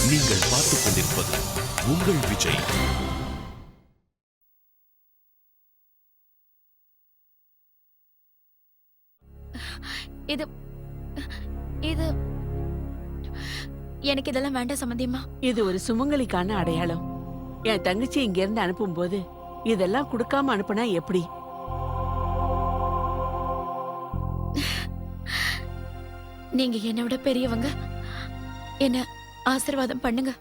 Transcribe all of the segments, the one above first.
நீங்கள் பார்த்துக் கொண்டிருப்பது உங்கள் விஜய். இது இது எனக்கு இதெல்லாம் வேண்டாம் சம்பந்தியம்மா. இது ஒரு சுமங்கலிக்கான அடையாளம். என் தங்கச்சி இங்க இருந்து அனுப்பும் போது இதெல்லாம் கொடுக்காம அனுப்புனா எப்படி? நீங்க என்னை விட பெரியவங்க, என்ன ஆசீர்வாதம் பண்ணுங்க.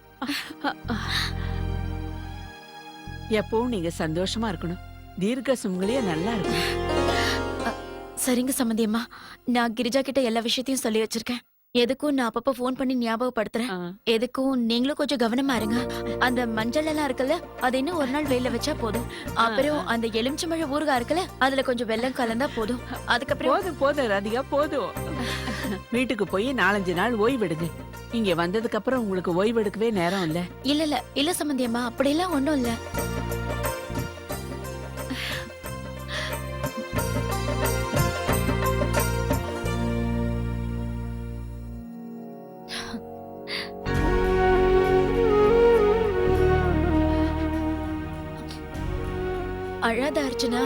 எப்பவும் நீங்க சந்தோஷமா இருக்கணும். தீர்க்க சுமங்கலியா நல்லா இருக்கணும். சரிங்க சம்பந்தியம்மா, நான் கிரிஜா கிட்ட எல்லா விஷயத்தையும் சொல்லி வச்சிருக்கேன். எதுக்கும் நான் அப்பப்ப போன் பண்ணி ஞாபகப்படுத்துறேன். எதுக்கும் நீங்களும் கொஞ்சம் கவனமா இருங்க. அந்த மஞ்சள் எல்லாம் இருக்குல்ல, அது இன்னும் ஒரு நாள் வெயில வச்சா போதும். அப்புறம் அந்த எலுமிச்சம்பழ ஊறுகாய் இருக்குல்ல, அதுல கொஞ்சம் வெல்லம் கலந்தா போதும். அதுக்கப்புறம் போதும் போதும் ராதிகா, போதும். வீட்டுக்கு போய் 4-5 நாள் ஓய்வெடுங்க. இங்க வந்ததுக்கு அப்புறம் உங்களுக்கு ஓய்வெடுக்கவே நேரம் இல்ல. இல்ல சம்பந்தியம்மா, அப்படியெல்லாம் ஒண்ணும் இல்ல. அழாத அர்ச்சனா,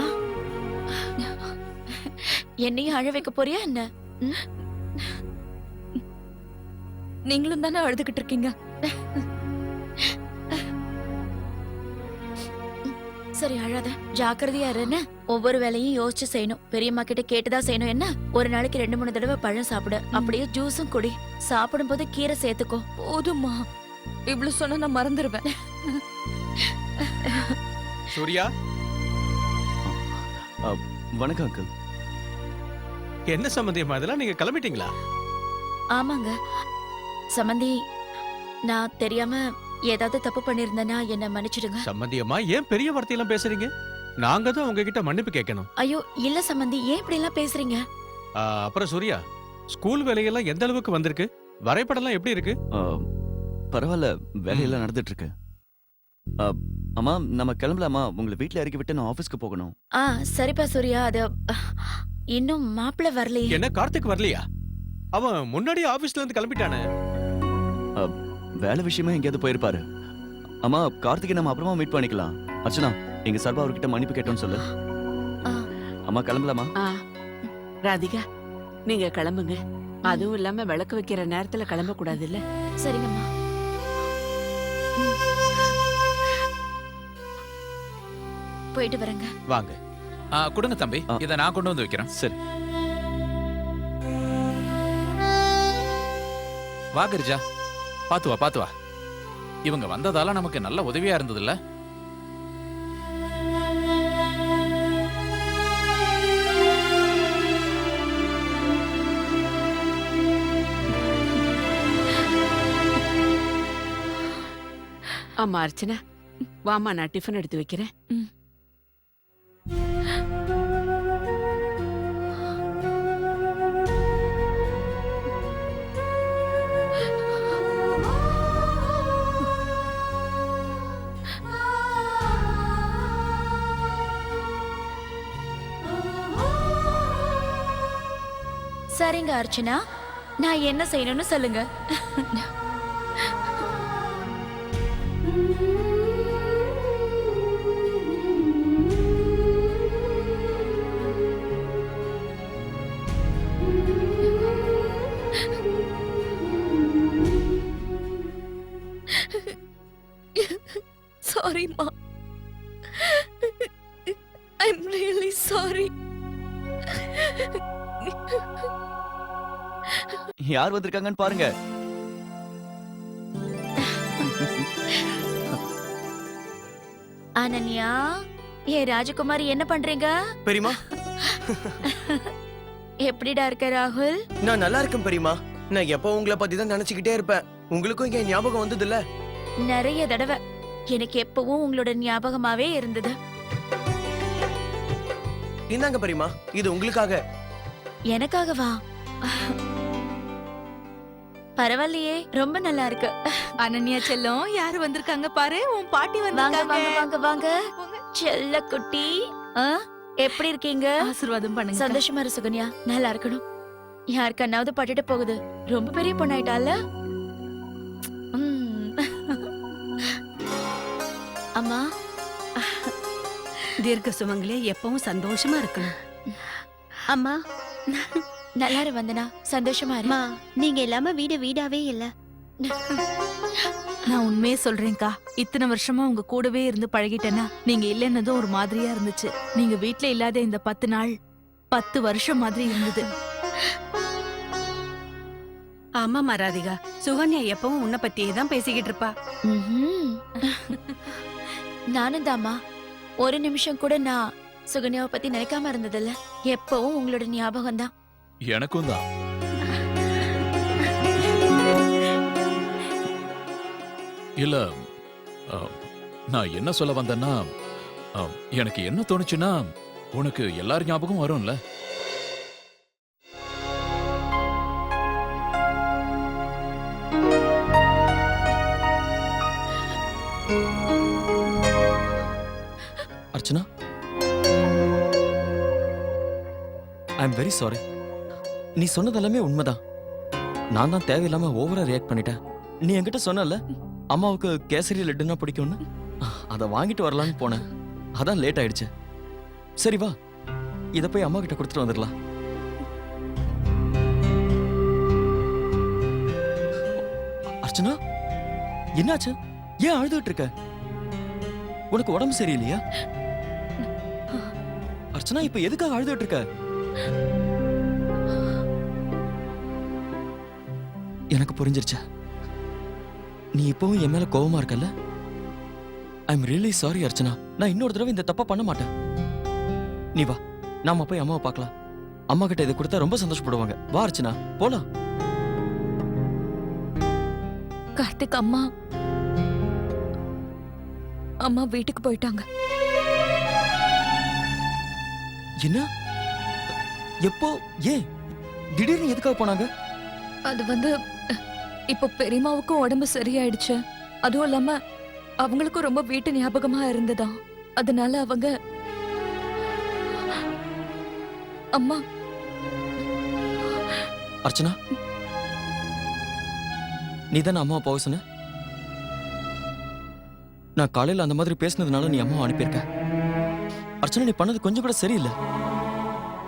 என்னையும் அழ வைக்க போறியா என்ன? நீங்களும் தானே அழுதுகிட்டு இருக்கீங்க. சரி அழாத, ஜாக்கிரதையா இருன்னு. ஒவ்வொரு வேலையும் யோசிச்சு செய்யணும். பெரியம்மா கிட்ட கேட்டுதான் செய்யணும். என்ன, ஒரு நாளைக்கு 2-3 தடவை பழம் சாப்பிடு. அப்படியே ஜூஸும் குடி. சாப்பிடும் போது கீரை சேர்த்துக்கோ. போதுமா, இவ்வளவு சொன்னா நான் மறந்துடுவேன். சூர்யா, வணக்கம் அங்கிள். என்ன சம்பந்தியமா இதெல்லாம்? நீங்க கிளம்பிட்டீங்களா? ஆமாங்க சம்பந்தி, நான் தெரியாம ஏதாவது தப்பு பண்ணிருந்தேன்னா என்ன மன்னிச்சிடுங்க. சம்பந்தியமா ஏன் பெரிய வார்த்தையெல்லாம் பேசுறீங்க? நாங்க தான் உங்ககிட்ட மன்னிப்பு கேட்கணும். ஐயோ இல்ல சம்பந்தி, ஏன் இப்படி எல்லாம் பேசுறீங்க? அப்புறம் சூர்யா, ஸ்கூல் வேலையெல்லாம் எந்த அளவுக்கு வந்திருக்கு? வரைபடம்லாம் எப்படி இருக்கு? பரவாயில்ல, வேலையெல்லாம் நடந்துட்டு இருக்கு. அம்மா, நம்ம கிளம்பலாமா? உங்களை வீட்டுல இறக்கி விட்டு நான் ஆபீஸ்க்கு போகணும். சரிப்பா சூர்யா, அது இன்னும் மாப்பிள்ள வரலையே. என்ன, கார்த்திக் வரலையா? அவன் முன்னாடி ஆபீஸ்ல இருந்து கிளம்பிட்டானே. வேலை விஷயமா எங்கேயாவது போயிருப்பாரு. அம்மா, கார்த்திகை நம்ம அப்புறமா மீட் பண்ணிக்கலாம். அர்ச்சனா, எங்க சார்பா அவர்கிட்ட மன்னிப்பு கேட்டோம்னு சொல்லு. அம்மா கிளம்பலாமா? ராதிகா, நீங்க கிளம்புங்க. அதுவும் இல்லாம விளக்கு வைக்கிற நேரத்துல கிளம்ப கூடாது இல்ல? சரிங்கம்மா. போயிட்டு வரேங்க. வாங்க. கொடுங்க தம்பி, இதை நான் கொண்டு வந்து வைக்கிறேன். சரி. வா கிரிஜா, பாத்து வா. இவங்க வந்ததால நமக்கு நல்ல உதவியா இருந்ததுல்ல? ஆமா அர்ச்சனா, வாமா, நான் டிஃபன் எடுத்து வைக்கிறேன். சரிங்க அர்ச்சனா, நான் என்ன செய்யணும்னு சொல்லுங்க. Sorry, Ma. I'm really sorry. யார் வந்திருக்காங்கன்னு பாருங்க. அனன்யா, ராஜகுமாரி என்ன பண்றீங்க? பெரியமா, எப்படிடா இருக்க ராகுல்? நான் நல்லா இருக்கேன் பெரியமா. நான் எப்போ உங்களை பத்தி தான் நினைச்சுக்கிட்டே இருப்பேன். உங்களுக்கும் இங்க ஞாபகம் வந்தது இல்ல? நிறைய தடவை. எனக்கு எப்பவும் உங்களோட ஞாபகமாவே இருந்தது. இந்தாங்க பெரியமா, இது உங்களுக்காக. எனக்காகவா? பரவாயில்லையே, ரொம்ப நல்லா இருக்கு. அனன்யா செல்லம், யாரு வந்திருக்காங்க பாரு, உன் பாட்டி வாங்க வந்திருக்காங்க. வாங்க வாங்க வாங்க. செல்ல குட்டி, எப்படி இருக்கீங்க? ஆசீர்வாதம் பண்ணுங்க. சந்தோஷமா இரு சுகன்யா, நல்லா இருக்கணும். யார் கண்ணாவது பட்டுட்டு போகுது. ரொம்ப பெரிய பொண்ணாயிட்டால. ம். அம்மா தீர்க்க சுமங்களே எப்பவும் சந்தோஷமா இருக்கணும். அம்மா நல்லா இரு வந்தனா, சந்தோஷமா இரு. அம்மா நீங்க இல்லாம வீடு வீடாவே இல்ல. நான் உண்மையே சொல்றேன்க்கா, இத்தனை வருஷமா உங்க கூடவே இருந்து பழகிட்டேன்னா நீங்க இல்லைன்னதும் ஒரு மாதிரியா இருந்துச்சு. நீங்க வீட்ல இல்லாத இந்த 10 நாள் 10 வருஷம் மாதிரி இருந்தது. ஆமாமா ராதிகா, சுகன்யா எப்பவும் உன்னை பத்தியே தான் பேசிக்கிட்டு இருப்பா. ம்ஹும். நானும் தாம்மா, ஒரு நிமிஷம் கூட நான் சுகன்யாவை பத்தி நினைக்காம இருந்ததில்ல. எப்பவும் உங்களோட ஞாபகம் தான். எனக்கும் தான். இல்ல, நான் என்ன சொல்ல வந்தேன்னா, எனக்கு என்ன தோணுச்சுன்னா, உனக்கு எல்லார் ஞாபகம் வரும்ல. Archana, I am very sorry. நீ சொன்னது எல்லாமே உண்மைதான். நான் தான் தேவையில்லாம ஓவரா ரியாக்ட் பண்ணிட்டேன். நீ என்கிட்ட சொன்னல அம்மாவுக்கு கேசரி லட்டுன்னா பிடிக்கும்னு, அதை வாங்கிட்டு வரலான்னு போனேன். அதான் லேட் ஆயிடுச்சு. சரி வா, இத போய் அம்மா கிட்ட கொடுத்துட்டு வந்துடலாம். அர்ச்சனா, என்னாச்சு? ஏன் அழுதுட்டு இருக்க? உனக்கு உடம்பு சரியில்லையா? அர்ச்சனா, இப்ப எதுக்காக அழுதுட்டு இருக்க? எனக்கு புரிஞ்சிருச்சா? நீ இப்பவும் என் மேல கோவமா இருக்கல்ல? I am really sorry Archana. நான் இன்னொரு தடவை இந்த தப்பா பண்ண மாட்டேன். நீ வா, நாம போய் அம்மாவை பார்க்கலாம். அம்மா கிட்ட இதை கொடுத்தா ரொம்ப சந்தோஷப்படுவாங்க. வா அர்ச்சனா, போலாம். கார்த்திக், அம்மா அம்மா வீட்டுக்கு போயிட்டாங்க. என்ன? எப்போ? ஏன் திடீர்னு எதுக்காக போனாங்க? அது வந்து இப்போ பெரியம்மாவுக்கும் உடம்பு சரியாயிடுச்சு. அதுவும் இல்லாம அவங்களுக்கும் ரொம்ப வீட்டு ஞாபகமா இருந்ததா. அதனால அவங்க அம்மா. அர்ச்சனா, நீ தானே அம்மா போக சொன்ன? நான் காலையில அந்த மாதிரி பேசினதுனால நீ அம்மா அனுப்பியிருக்க. அர்ச்சனா, நீ பண்ணது கொஞ்சம் கூட சரியில்லை.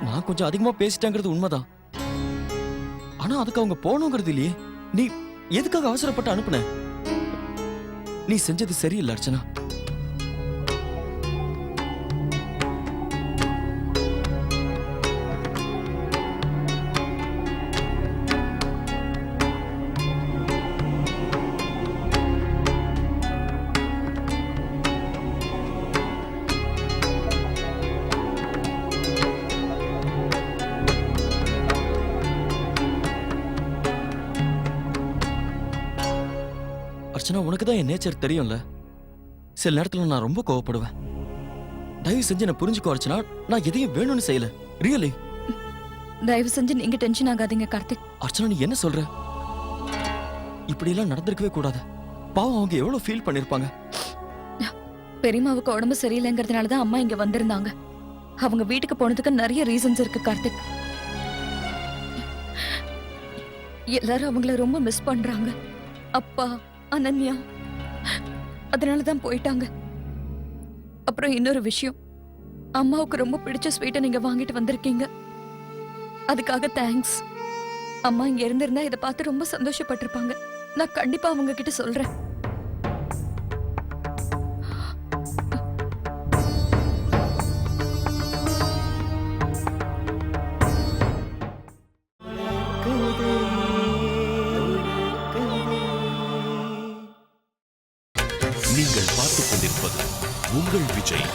நான் கொஞ்சம் அதிகமா பேசிட்டேங்கிறது உண்மைதான். ஆனா அதுக்கு அவங்க போகணுங்கிறது இல்லையே. நீ எதுக்காக அவசரப்பட்டு அனுப்புன? நீ செஞ்சது சரியில்லை அர்ச்சனா. அர்ச்சனா, உனக்கு தான் என் நேச்சர் தெரியும்ல. சில நேரத்துல நான் ரொம்ப கோவப்படுவேன். தயவு செஞ்சு என்ன புரிஞ்சுக்கோ அர்ச்சனா. நான் எதையும் வேணும்னு செய்யல. ரியலி. தயவு செஞ்சு நீங்க டென்ஷன் ஆகாதீங்க கார்த்திக். அர்ச்சனா, நீ என்ன சொல்ற? இப்படி எல்லாம் நடந்திருக்கவே கூடாது. பாவம், அவங்க எவ்வளவு ஃபீல் பண்ணிருப்பாங்க. பெரியம்மாவுக்கு உடம்பு சரியில்லைங்கிறதுனால தான் அம்மா இங்க வந்திருந்தாங்க. அவங்க வீட்டுக்கு போனதுக்கு நிறைய ரீசன்ஸ் இருக்கு கார்த்திக். எல்லாரும் அவங்கள ரொம்ப மிஸ் பண்றாங்க. அப்பா, அனன்யா, அதனாலதான் போயிட்டாங்க. அப்புறம் இன்னொரு விஷயம், அம்மாவுக்கு ரொம்ப பிடிச்ச ஸ்வீட்டை நீங்க வாங்கிட்டு வந்திருக்கீங்க. அதுக்காக தேங்க்ஸ். அம்மா இங்க இருந்திருந்தா இதை பார்த்து ரொம்ப சந்தோஷப்பட்டிருப்பாங்க. நான் கண்டிப்பா அவங்க கிட்ட சொல்றேன். நீங்கள் பார்த்துக் கொண்டிருப்பது உங்கள் விஜய்.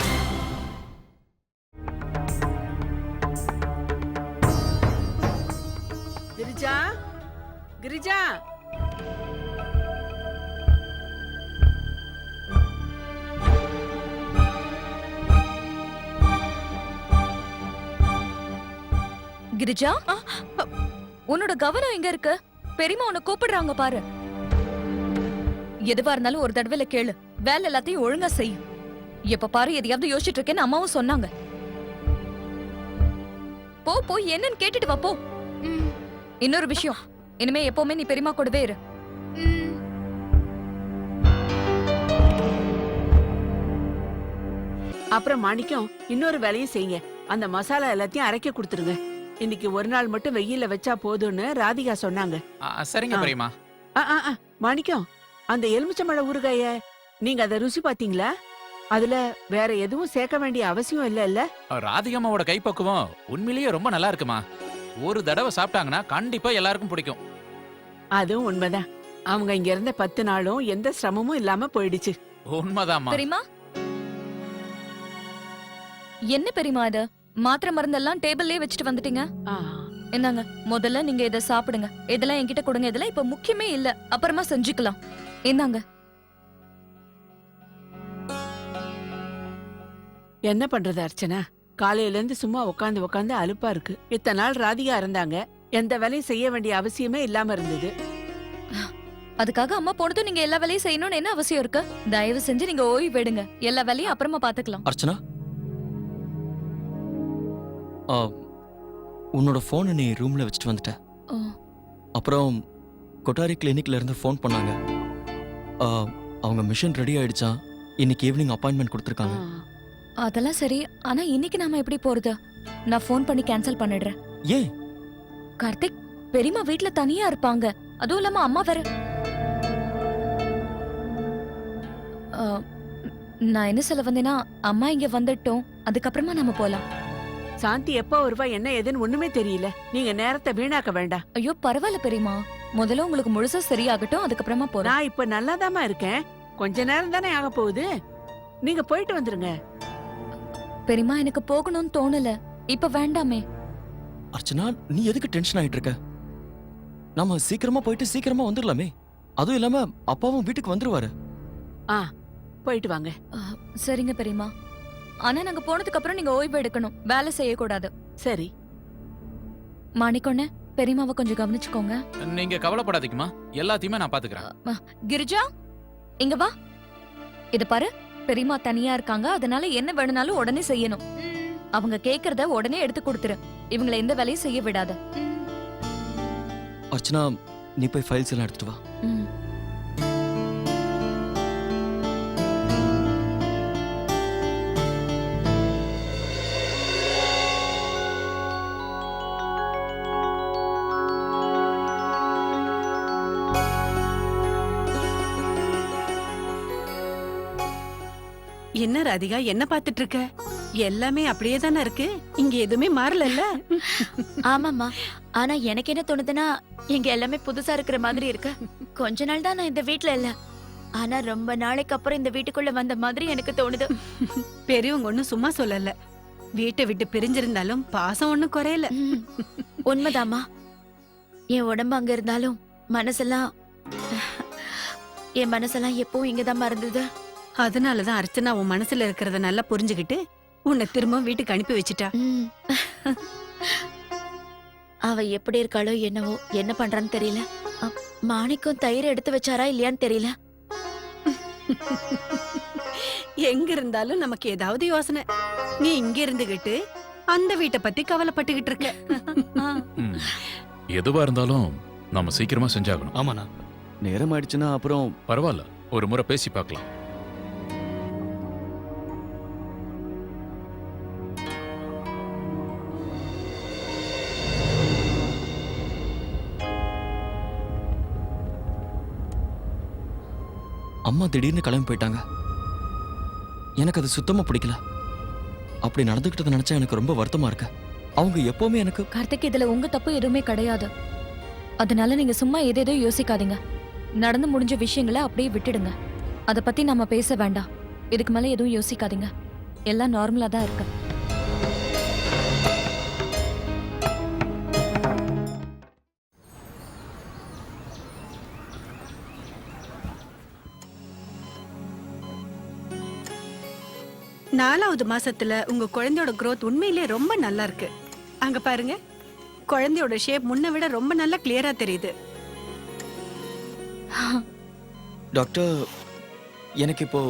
கிரிஜா, கிரிஜா, கிரிஜா, உன்னோட கவனம் எங்க இருக்கு? பெரியம்மா உன்னை கூப்பிடுறாங்க பாரு. எதுவா இருந்தாலும் ஒரு தடவைல கேளு. வேலை எல்லாத்தையும் ஒழுங்கா செய். எப்ப பாரு எதையாவது யோசிச்சுட்டு இருக்கேன்னு அம்மாவும் சொன்னாங்க. போ போய் என்னன்னு கேட்டுட்டு வா போ. இன்னொரு விஷயம், இனிமே எப்பவுமே நீ பெரியம்மா கூடவே இரு. அப்புறம் மாணிக்கம் இன்னொரு வேலையும் செய்யுங்க. அந்த மசாலா எல்லாத்தையும் அரைக்க கொடுத்துருங்க. இன்னைக்கு ஒரு நாள் மட்டும் வெயில்ல வச்சா போதும்னு ராதிகா சொன்னாங்க. சரிங்க ஆ. பெரியம்மா. மாணிக்கம், அந்த எலுமிச்சம்பழ ஊறுகாய நீங்க அதை ருசி பாத்தீங்களா? அதுல வேற எதுவும் சேர்க்க வேண்டிய அவசியம் இல்ல. ராதிகம்மாவோட கைப்பக்குவம் உண்மையிலேயே ரொம்ப நல்லா இருக்குமா. ஒரு தடவை சாப்பிட்டாங்கன்னா கண்டிப்பா எல்லாருக்கும் பிடிக்கும். அதுவும் உண்மைதான். அவங்க இங்க இருந்த 10 நாளும் எந்த சிரமமும் இல்லாம போயிடுச்சு. உண்மைதாம்மா. பெரியமா, என்ன பெரியமா இது? மாத்திரை மருந்தெல்லாம் டேபிள்லயே வச்சுட்டு வந்துட்டீங்க. ஆ, என்னங்க, முதல்ல நீங்க இத சாப்பிடுங்க. இதெல்லாம் என்கிட்ட கொடுங்க. இதெல்லாம் இப்ப முக்கியமே இல்ல, அப்புறமா செஞ்சுக்கலாம். என்னங்க? என்ன பண்றது அர்ச்சனா? காலையில இருந்து சும்மா உட்காந்து உட்காந்து அலுப்பா இருக்கு. இத்தனை நாள் ராதிகா இருந்தாங்க, எந்த வேலையும் செய்ய வேண்டிய அவசியமே இல்லாம இருந்தது. அதுக்காக அம்மா போனதும் நீங்க எல்லா வேலையும் செய்யணும்னு என்ன அவசியம் இருக்கு? தயவு செஞ்சு நீங்க ஓய்வு எடுங்க. எல்லா வேலையும் அப்புறமா பாத்துக்கலாம். அர்ச்சனா, உன்னோட போனை நீ ரூம்ல வச்சுட்டு வந்துட்ட. ஓ. அப்புறம் கொட்டாரி கிளினிக்ல இருந்து ஃபோன் பண்ணாங்க. அவங்க மிஷின் ரெடி ஆயிடுச்சா, இன்னைக்கு ஈவினிங் அப்பாயின்மெண்ட் கொடுத்துருக்காங்க. அதெல்லாம் சரி. ஆனா இன்னைக்கு நாம எப்படி போறது? நான் ஃபோன் பண்ணி கேன்சல் பண்ணிடுறேன். ஏன்? கார்த்திக், பெரியம்மா வீட்ல தனியா இருப்பாங்க. அதுவும் இல்லாம அம்மா வேற. ஆ, நான் என்ன சொல்ல வந்தேன்னா, அம்மா இங்க வந்துட்டோம், அதுக்கப்புறமா நாம போலாம். சாந்தி எப்ப வருவா என்ன ஏதுன்னு ஒண்ணுமே தெரியல. நீங்க நேரத்தை வீணாக்க வேண்டாம். ஐயோ பரவாயில்ல பெரியம்மா, முதல்ல உங்களுக்கு முழுசா சரியாகட்டும், அதுக்கப்புறமா போறேன். நான் இப்ப நல்லாதாம்மா இருக்கேன். கொஞ்ச நேரம் தானே ஆக போகுது. நீங்க போயிட்டு வந்துருங்க. பெரியம்மா, எனக்கு போகணும்னு தோணல. இப்ப வேண்டாமே. அர்ச்சனா, நீ எதுக்கு டென்ஷன் ஆயிட்டு இருக்க? நாம சீக்கிரமா போயிட்டு சீக்கிரமா வந்துடலாமே. அதுவும் இல்லாம அப்பாவும் வீட்டுக்கு வந்துருவாரு. போயிட்டு வாங்க. சரிங்க பெரியம்மா. ஆனா நாங்க போனதுக்கு அப்புறம் நீங்க ஓய்வு எடுக்கணும், வேலை செய்யக்கூடாது. சரி. மாணிக்கொண்ணே, பெரியம்மாவை கொஞ்சம் கவனிச்சுக்கோங்க. நீங்க கவலைப்படாதீங்கம்மா, எல்லாத்தையுமே நான் பாத்துக்கிறேன். கிரிஜா, இங்க வா. இத பாரு, பெரியம்மா தனியா இருக்காங்க, அதனால என்ன வேணும்னாலும் உடனே செய்யணும். அவங்க கேக்குறத உடனே எடுத்து கொடுத்துரு. இவங்களை எந்த வேலையும் செய்ய விடாத. அர்ச்சனா, நீ போய் ஃபைல்ஸ் எல்லாம் எடுத்துட்டு வா. ம். என்ன ராதிகா, என்ன பாத்துட்டு இருக்க? எல்லாமே அப்படியே தானே இருக்கு. இங்க எதுவுமே மாறலல்ல. ஆமாம்மா, ஆனா எனக்கு என்ன தோணுதுன்னா, இங்க எல்லாமே புதுசா இருக்கிற மாதிரி இருக்கு. கொஞ்ச நாள் தான் நான் இந்த வீட்ல இல்ல, ஆனா ரொம்ப நாளைக்கு அப்புறம் இந்த வீட்டுக்குள்ள வந்த மாதிரி எனக்கு தோணுது. பெரியவங்க ஒண்ணும் சும்மா சொல்லல. வீட்டை விட்டு பிரிஞ்சிருந்தாலும் பாசம் ஒண்ணும் குறையல. ம், உண்மைதாம்மா. என் உடம்பு அங்க இருந்தாலும் மனசெல்லாம் என் மனசெல்லாம் எப்பவும் இங்கதான் இருந்தது. அதனாலதான் அர்ச்சனா உன் மனசுல இருக்கிறத நல்லா புரிஞ்சுகிட்டு உன்னை திரும்ப வீட்டுக்கு அனுப்பி வச்சிட்டா. ம். அவ எப்படி இருக்காளோ என்னவோ, என்ன பண்றான்னு தெரியல. மாணிக்கம் தயிர் எடுத்து வச்சாரா இல்லையான்னு தெரியல. எங்க இருந்தாலும் நமக்கு ஏதாவது யோசனை. நீ இங்க இருந்துகிட்டு அந்த வீட்டை பத்தி கவலைப்பட்டுகிட்டு இருக்க. எதுவா இருந்தாலும் நம்ம சீக்கிரமா செஞ்சாகணும். ஆமாண்ணா, நேரம் ஆயிடுச்சுன்னா அப்புறம் பரவாயில்ல, ஒரு முறை பேசி பார்க்கலாம். அம்மா திடீர்னு கிளம்பி போயிட்டாங்க. எனக்கு அது சுத்தமா பிடிக்கல. அப்படி நடந்துகிட்டதை நினைச்சா எனக்கு ரொம்ப வருத்தமா இருக்கு. அவங்க எப்பவுமே எனக்கு கார்த்திக், இதுல உங்க தப்பு எதுவுமே கிடையாது. அதனால நீங்க சும்மா ஏதேதோ யோசிக்காதீங்க. நடந்து முடிஞ்ச விஷயங்களை அப்படியே விட்டுடுங்க. அத பத்தி நாம பேச வேண்டாம். இதுக்கு மேல எதுவும் யோசிக்காதீங்க. எல்லாம் நார்மலா தான் இருக்கு. நாலாவது மாசத்துல உங்க குழந்தையோட growth உண்மையிலே ரொம்ப நல்லா இருக்கு. அங்க பாருங்க, குழந்தையோட ஷேப் முன்ன விட ரொம்ப நல்லா கிளியரா தெரியுது. டாக்டர், எனக்கு இப்போ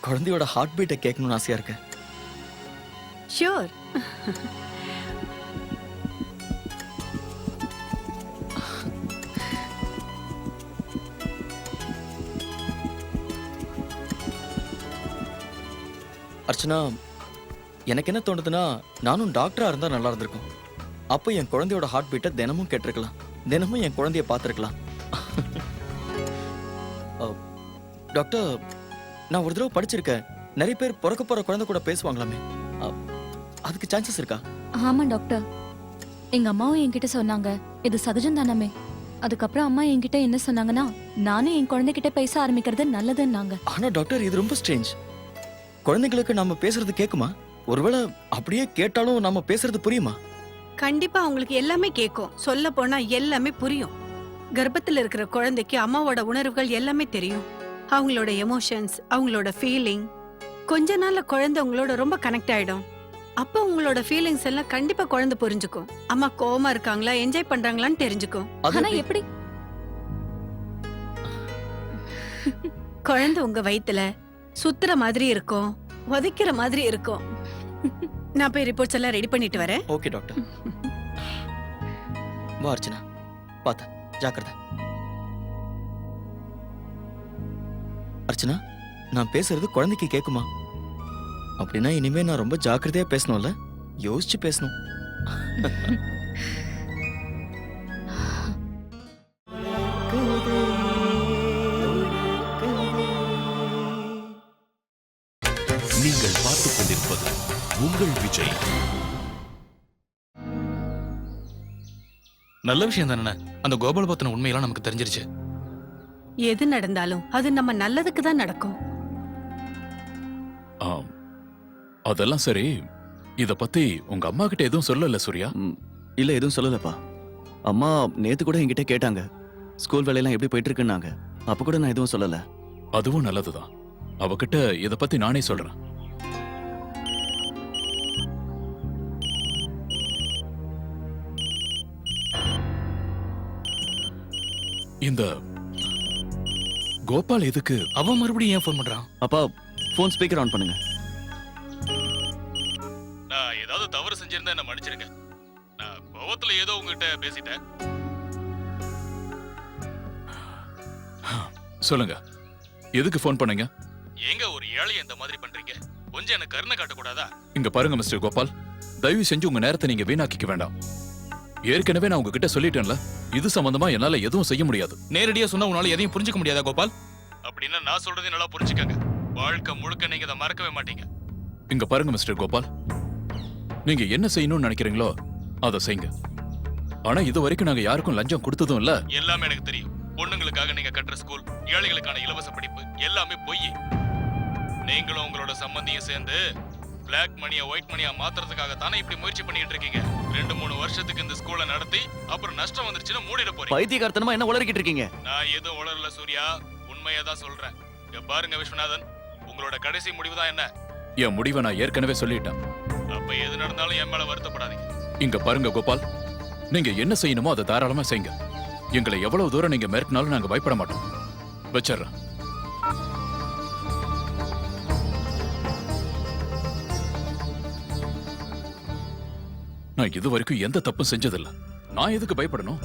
குழந்தையோட ஹார்ட் பீட்டை கேட்கணும்னு ஆசையா இருக்கு. ஷூர். அர்ச்சனா, எனக்கு என்ன தோணுதுன்னா, நானும் டாக்டரா இருந்தா நல்லா இருந்திருக்கும். அப்போ என் குழந்தையோட ஹார்ட் பீட்டை தினமும் கேட்டிருக்கலாம், தினமும் என் குழந்தைய பார்த்துருக்கலாம். டாக்டர், நான் ஒரு தடவை படிச்சிருக்கேன், நிறைய பேர் பிறக்க போற குழந்தை கூட பேசுவாங்களாமே. அதுக்கு சான்சஸ் இருக்கா? ஆமா டாக்டர், எங்க அம்மாவும் என்கிட்ட சொன்னாங்க இது சகஜம் தானமே. அதுக்கப்புறம் அம்மா என்கிட்ட என்ன சொன்னாங்கன்னா, நானும் என் குழந்தைகிட்ட பேச ஆரம்பிக்கிறது நல்லதுன்னாங்க. ஆனா டாக்டர், இது ரொம்ப ஸ்ட்ரேஞ்ச். குழந்தைங்களுக்கு நாம பேசுறது கேக்குமா? ஒருவேளை அப்படியே கேட்டாலும் நாம பேசுறது புரியுமா? கண்டிப்பா அவங்களுக்கு எல்லாமே கேட்கும். சொல்ல போனா எல்லாமே புரியும். கர்ப்பத்துல இருக்கிற குழந்தைக்கு அம்மாவோட உணர்வுகள் எல்லாமே தெரியும். அவங்களோட எமோஷன்ஸ், அவங்களோட ஃபீலிங். கொஞ்ச நாள்ல குழந்தை உங்களோட ரொம்ப கனெக்ட் ஆயிடும். அப்ப உங்களோட ஃபீலிங்ஸ் எல்லாம் கண்டிப்பா குழந்தை புரிஞ்சுக்கும். அம்மா கோவமா இருக்காங்களா, என்ஜாய் பண்றாங்களான்னு தெரிஞ்சுக்கும். ஆனா எப்படி? குழந்தை உங்க வயித்துல சுத்துற மாதிரி இருக்கும், உதைக்கிற மாதிரி இருக்கும். நான் போய் ரிப்போர்ட்ஸ் எல்லாம் ரெடி பண்ணிட்டு வரேன். Okay doctor. வா அர்ச்சனா, பாத்த ஜாக்கிரதை. அர்ச்சனா, நான் பேசுறது குழந்தைக்கு கேக்குமா? அப்படின்னா இனிமே நான் ரொம்ப ஜாக்கிரதையா பேசணும்ல, யோசிச்சு பேசணும். நீங்கள் பார்த்துக் கொண்டிருப்பது உங்கள் விஜய். நல்ல விஷயம் தானே, அந்த கோபால் பத்தின உண்மையெல்லாம் நமக்கு தெரிஞ்சிருச்சு. எது நடந்தாலும் அது நம்ம நல்லதுக்கு தான் நடக்கும். ஆம், அதெல்லாம் சரி. இத பத்தி உங்க அம்மா கிட்ட எதுவும் சொல்லல சூர்யா? இல்ல, எதுவும் சொல்லலப்பா. அம்மா நேத்து கூட என்கிட்ட கேட்டாங்க, ஸ்கூல் வேலையெல்லாம் எப்படி போயிட்டு இருக்குன்னாங்க. அப்ப கூட நான் எதுவும் சொல்லல. அதுவும் நல்லதுதான். அவகிட்ட இத பத்தி நானே சொல்றேன். இந்த கோபால் எதுக்கு அவன் மறுபடியும் ஏன் ஃபோன் பண்றான்? அப்பா, போன் ஸ்பீக்கர் ஆன் பண்ணுங்க. நான் ஏதாவது தவறு செஞ்சிருந்தா என்ன மன்னிச்சிருங்க. நான் கோவத்துல ஏதோ உங்ககிட்ட பேசிட்டேன். சொல்லுங்க, எதுக்கு ஃபோன் பண்ணீங்க? ஏங்க ஒரு ஏழைய இந்த மாதிரி பண்றீங்க? கொஞ்சம் எனக்கு கருணை காட்ட கூடாதா? இங்க பாருங்க மிஸ்டர் கோபால், தயவு செஞ்சு உங்க நேரத்தை நீங்க வீணாக்கிக்க வேண்டாம். ஏற்கனவே நான் உங்ககிட்ட சொல்லிட்டேன்ல, இது சம்பந்தமா என்னால எதுவும் செய்ய முடியாது. நேரடியா சொன்னா உன்னால எதையும் புரிஞ்சுக்க முடியாதா கோபால்? அப்படின்னா நான் சொல்றதை நல்லா புரிஞ்சுக்கங்க. வாழ்க்கை முழுக்க நீங்க இதை மறக்கவே மாட்டீங்க. இங்க பாருங்க மிஸ்டர் கோபால், நீங்க என்ன செய்யணும்னு நினைக்கிறீங்களோ அதை செய்யுங்க. ஆனா இது வரைக்கும் நாங்க யாருக்கும் லஞ்சம் கொடுத்ததும் இல்ல. எல்லாமே எனக்கு தெரியும். பொண்ணுங்களுக்காக நீங்க கட்டுற ஸ்கூல், ஏழைகளுக்கான இலவச படிப்பு எல்லாமே பொய். நீங்களும் உங்களோட சம்பந்தியும் சேர்ந்து பிளாக் மணியை ஒயிட் மணியா மாத்துறதுக்காக தானே இப்படி முயற்சி பண்ணிட்டு இருக்கீங்க. 2-3 வருஷத்துக்கு இந்த ஸ்கூலை நடத்தி அப்புறம் நஷ்டம் வந்துருச்சுன்னா மூடிட போறீங்க. பைத்தியக்காரத்தனமா என்ன உளறிக்கிட்டு இருக்கீங்க? நான் எதுவும் உளரல சூர்யா, உண்மையை தான் சொல்றேன். இங்க பாருங்க விஸ்வநாதன், உங்களோட கடைசி முடிவு தான் என்ன? என் முடிவை நான் ஏற்கனவே சொல்லிட்டேன். அப்ப எது நடந்தாலும் என் மேல வருத்தப்படாதீங்க. இங்க பாருங்க கோபால், நீங்க என்ன செய்யணுமோ அதை தாராளமா செய்யுங்க. எங்களை எவ்வளவு தூரம் நீங்க மிரட்டினாலும் நாங்க பயப்பட மாட்டோம். வச்சிடுறேன். நான் இது வரைக்கும் எந்த தப்பும் செஞ்சதில்ல. நான் எதுக்கு பயப்படணும்?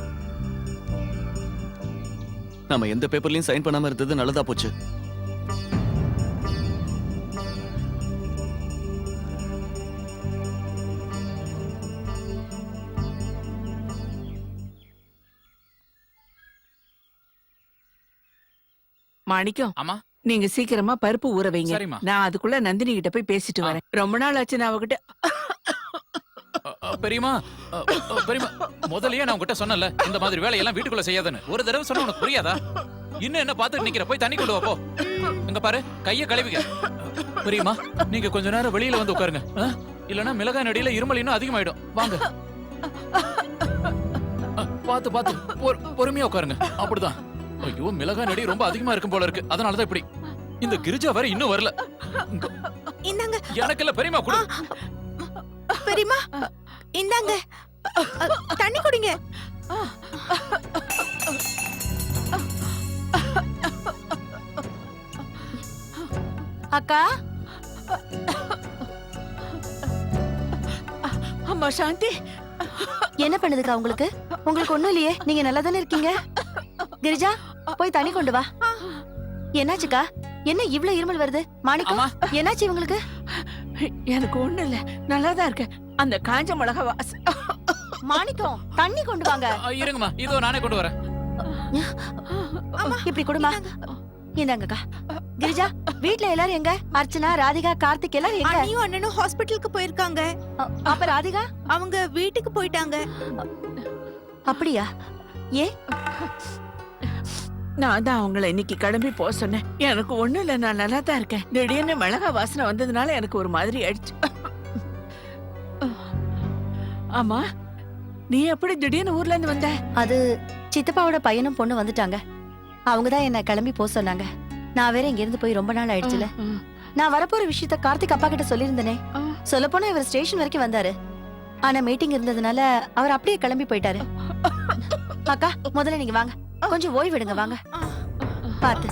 நம்ம எந்த பேப்பர்லயும் சைன் பண்ணாம இருந்தது நல்லதா போச்சு. மாணிக்கம், ஆமா, நீங்க சீக்கிரமா பருப்பு ஊற வைங்க. சரிம்மா. நான் அதுக்குள்ள நந்தினி கிட்ட போய் பேசிட்டு வரேன். ரொம்ப நாள் ஆச்சு நான் அவகிட்ட. பெரியமா, பெரியமா, முதல்லயே நான் உங்ககிட்ட சொன்னல இந்த மாதிரி வேலையெல்லாம் வீட்டுக்குள்ள செய்யாதன்னு. ஒரு தடவை சொன்னா உனக்கு புரியாதா? இன்னும் என்ன பார்த்துட்டு நிக்கிற? போய் தண்ணி கொண்டு வா போ. இங்க பாரு, கைய கழுவிக்க. பெரியமா, நீங்க கொஞ்ச நேரம் வெளியில வந்து உட்காருங்க. இல்லனா மிளகாய் நடியில இருமல் இன்னும் அதிகமாயிடும். வாங்க. பாத்து பாத்து பொறுமையா உட்காருங்க. அப்படிதான். ஐயோ, மிளகாய் நடி ரொம்ப அதிகமா இருக்கும் போல இருக்கு. அதனாலதான் இப்படி. இந்த கிரிஜா வேற இன்னும் வரல. இந்தாங்க. எனக்கு இல்ல பெரியமா கொடு. பெரியமா, இந்தாங்க தண்ணி குடிங்க. அக்கா, அம்மா சாந்தி, என்ன பண்ணுதுக்கா உங்களுக்கு? உங்களுக்கு ஒண்ணும் இல்லையே, நீங்க நல்லா தானே இருக்கீங்க. கிரிஜா, போய் தண்ணி கொண்டு வா. என்னாச்சுக்கா? என்ன இவ்ளோ இருமல் வருது? மாணிக்கம், என்னாச்சு இவங்களுக்கு? எனக்கு ஒண்ணு இல்ல நல்லாதான் இருக்கேன். அந்த காஞ்ச மிளகா மாணிக்கம் தண்ணி கொண்டு வாங்க. இருங்கம்மா இதோ நானே கொண்டு வரேன். இப்படி கொடுமா. இந்தாங்கக்கா. கிரிஜா, வீட்ல எல்லாரும் எங்க? அர்ச்சனா, ராதிகா, கார்த்திக் எல்லாரும் எங்க? அண்ணியும் அண்ணனும் ஹாஸ்பிட்டலுக்கு போயிருக்காங்க. அப்ப ராதிகா அவங்க வீட்டுக்கு போயிட்டாங்க. அப்படியா? ஏ நான் தான் அவங்கள இன்னைக்கு கிளம்பி போக சொன்னேன். எனக்கு ஒண்ணு இல்ல, நான் நல்லா தான் இருக்கேன். திடீர்னு மிளகா வாசனை வந்ததுனால எனக்கு ஒரு மாதிரி ஆயிடுச்சு. ஆமா, நீ எப்படி திடீர்னு ஊர்ல இருந்து வந்த? அது சித்தப்பாவோட பையனும் பொண்ணு வந்துட்டாங்க. அவங்க தான் என்ன கிளம்பி போக சொன்னாங்க. நான் வேற இங்க இருந்து போய் ரொம்ப நாள் ஆயிடுச்சுல. நான் வரப்போற விஷயத்த கார்த்திக் அப்பா கிட்ட சொல்லியிருந்தேனே. சொல்ல போனா இவர் ஸ்டேஷன் வரைக்கும் வந்தாரு. ஆனா மீட்டிங் இருந்ததுனால அவர் அப்படியே கிளம்பி போயிட்டாரு. அக்கா, முதல்ல நீங்க வாங்க, கொஞ்சம் ஓய்வு விடுங்க. வாங்க, பார்த்து.